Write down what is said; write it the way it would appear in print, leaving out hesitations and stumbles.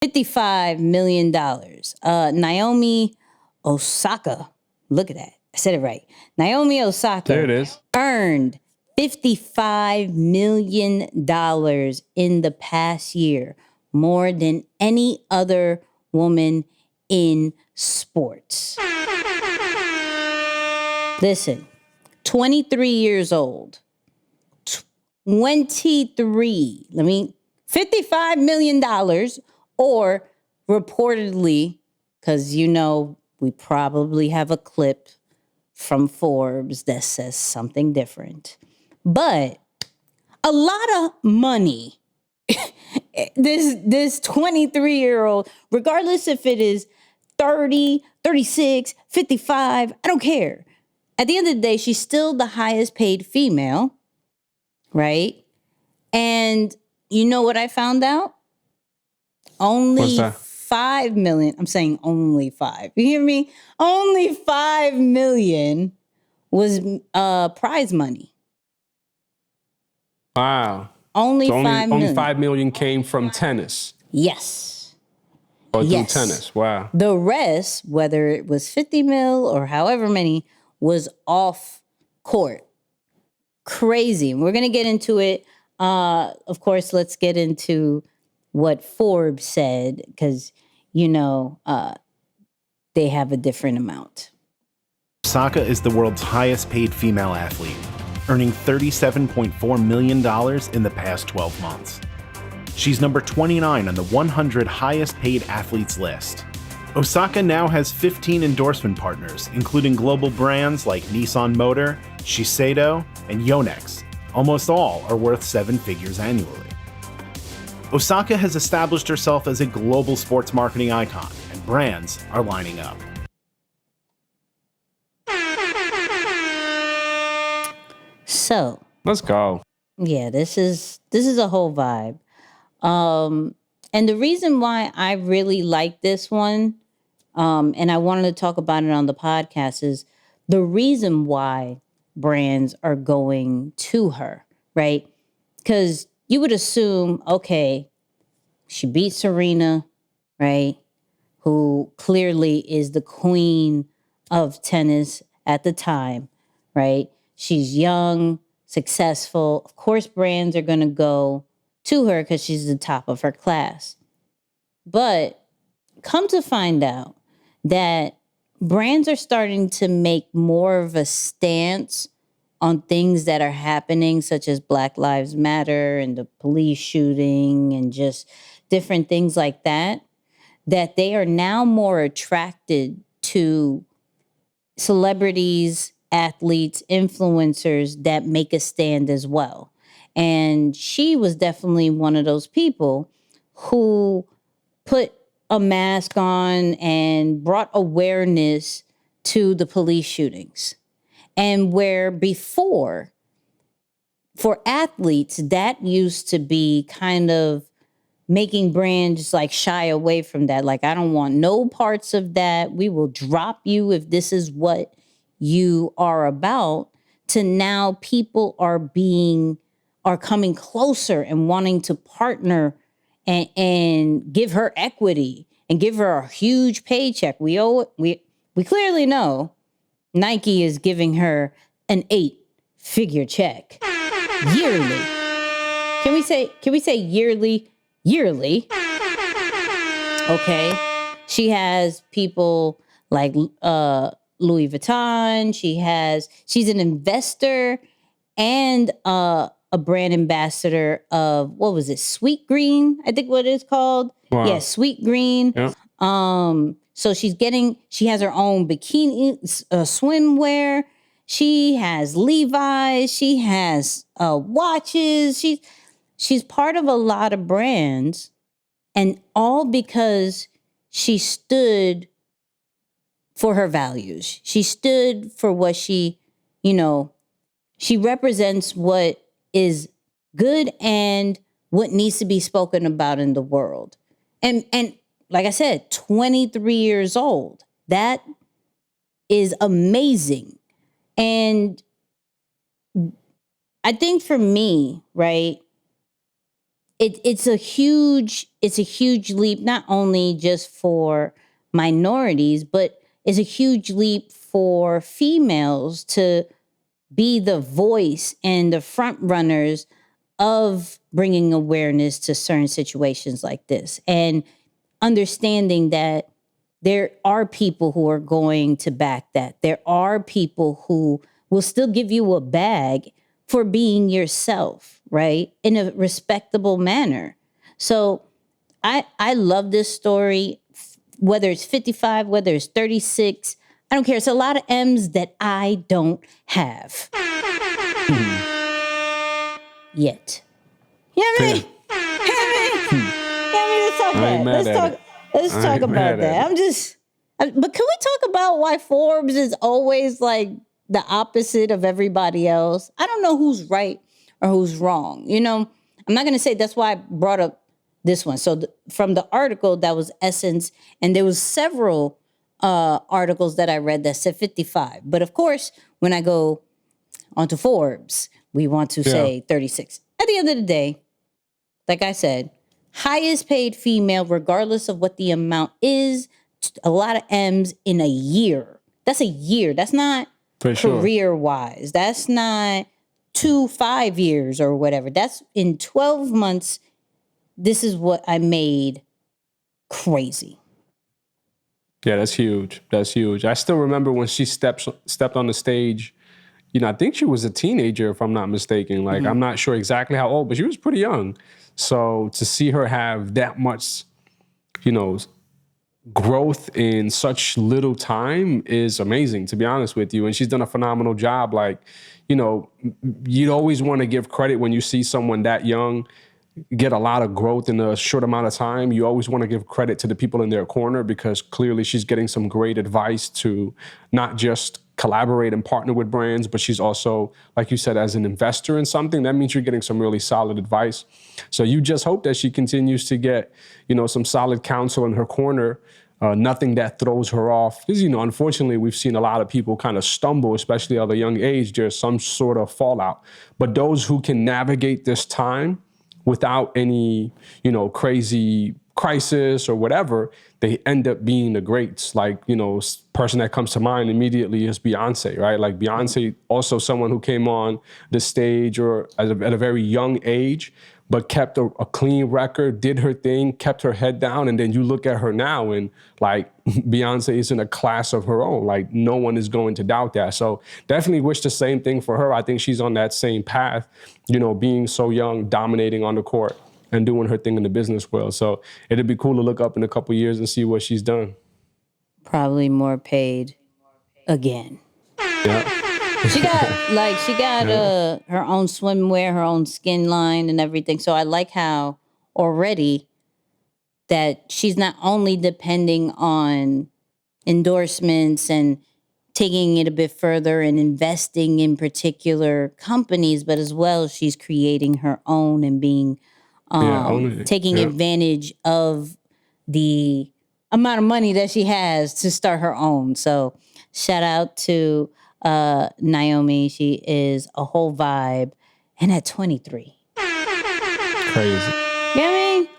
$55 million. Naomi Osaka. Look at that. I said it right. Naomi Osaka. There it is. Earned $55 million in the past year, more than any other woman in sports. Listen, 23 years old. 23. $55 million, or reportedly, because we probably have a clip from Forbes that says something different. But a lot of money. This 23-year-old, regardless if it is 30, 36, 55, I don't care. At the end of the day, she's still the highest paid female, right? And you know what I found out? Only 5 million. I'm saying only 5. You hear me? Only 5 million was prize money. Wow. Only so 5 million. Only 5 million came from tennis. Yes. Or through tennis. Wow. The rest, whether it was 50 mil or however many, was off court. Crazy. We're going to get into it. Of course, let's get into what Forbes said, because, they have a different amount. Osaka is the world's highest paid female athlete, earning $37.4 million in the past 12 months. She's number 29 on the 100 highest paid athletes list. Osaka now has 15 endorsement partners, including global brands like Nissan Motor, Shiseido, and Yonex. Almost all are worth 7 figures annually. Osaka has established herself as a global sports marketing icon, and brands are lining up. So let's go. Yeah, this is a whole vibe. And the reason why I really like this one, and I wanted to talk about it on the podcast, is the reason why brands are going to her, right? Because you would assume, okay, she beat Serena, right? Who clearly is the queen of tennis at the time, right? She's young, successful. Of course, brands are going to go to her because she's the top of her class. But come to find out that brands are starting to make more of a stance on things that are happening, such as Black Lives Matter and the police shooting and just different things like that, that they are now more attracted to celebrities, athletes, influencers that make a stand as well. And she was definitely one of those people who put a mask on and brought awareness to the police shootings. And where before, for athletes, that used to be kind of making brands like shy away from that. Like, I don't want no parts of that. We will drop you if this is what you are about. To now people are coming closer and wanting to partner and give her equity and give her a huge paycheck. We clearly know Nike is giving her an 8-figure check yearly. Can we say yearly? Yearly. Okay. She has people like Louis Vuitton. She's an investor and a brand ambassador of, what was it? Sweet Green, I think what it's called. Wow. Yeah, Sweet Green. Yep. So she has her own bikini, swimwear. She has Levi's. She has watches. She's part of a lot of brands, and all because she stood for her values. She stood for what she represents what is good and what needs to be spoken about in the world. And like I said, 23 years old. That is amazing. And I think for me, right, it's a huge leap, not only just for minorities, but it's a huge leap for females to be the voice and the front runners of bringing awareness to certain situations like this, and understanding that there are people who are going to back that. There are people who will still give you a bag for being yourself, right? In a respectable manner. So I love this story, whether it's 55, whether it's 36, I don't care. It's a lot of M's that I don't have. Yet. You know what I mean? Let's talk I ain't mad at it. Let's I talk ain't about mad that. at it. But can we talk about why Forbes is always like the opposite of everybody else? I don't know who's right or who's wrong. You know, I'm not going to say that's why I brought up this one. So from the article, that was Essence, and there was several articles that I read that said 55. But of course, when I go onto Forbes, we want to say 36. At the end of the day, like I said, highest paid female, regardless of what the amount is, a lot of M's in a year. That's a year. That's not For sure. career-wise. That's not 5 years or whatever. That's in 12 months. This is what I made. Crazy. Yeah, that's huge. That's huge. I still remember when she stepped on the stage. You know, I think she was a teenager, if I'm not mistaken. Like, I'm not sure exactly how old, but she was pretty young. So to see her have that much, you know, growth in such little time is amazing, to be honest with you. And she's done a phenomenal job. Like, you know, you'd always want to give credit when you see someone that young get a lot of growth in a short amount of time. You always want to give credit to the people in their corner, because clearly she's getting some great advice to not just collaborate and partner with brands, but she's also, like you said, as an investor in something, that means you're getting some really solid advice. So you just hope that she continues to get, you know, some solid counsel in her corner, nothing that throws her off. Because, you know, unfortunately, we've seen a lot of people kind of stumble, especially at a young age. There's some sort of fallout. But those who can navigate this time without any, you know, crazy crisis or whatever, they end up being the greats. Like, you know, person that comes to mind immediately is Beyonce, right? Like Beyonce, also someone who came on the stage or at a very young age, but kept a clean record, did her thing, kept her head down. And then you look at her now and like Beyonce is in a class of her own. Like no one is going to doubt that. So definitely wish the same thing for her. I think she's on that same path, you know, being so young, dominating on the court and doing her thing in the business world. So it'd be cool to look up in a couple of years and see what she's done. Probably more paid again. Yeah. She got her own swimwear, her own skin line and everything. So I like how already that she's not only depending on endorsements and taking it a bit further and investing in particular companies, but as well she's creating her own and being taking advantage of the amount of money that she has to start her own. So shout out to Naomi. She is a whole vibe. And at 23. Crazy.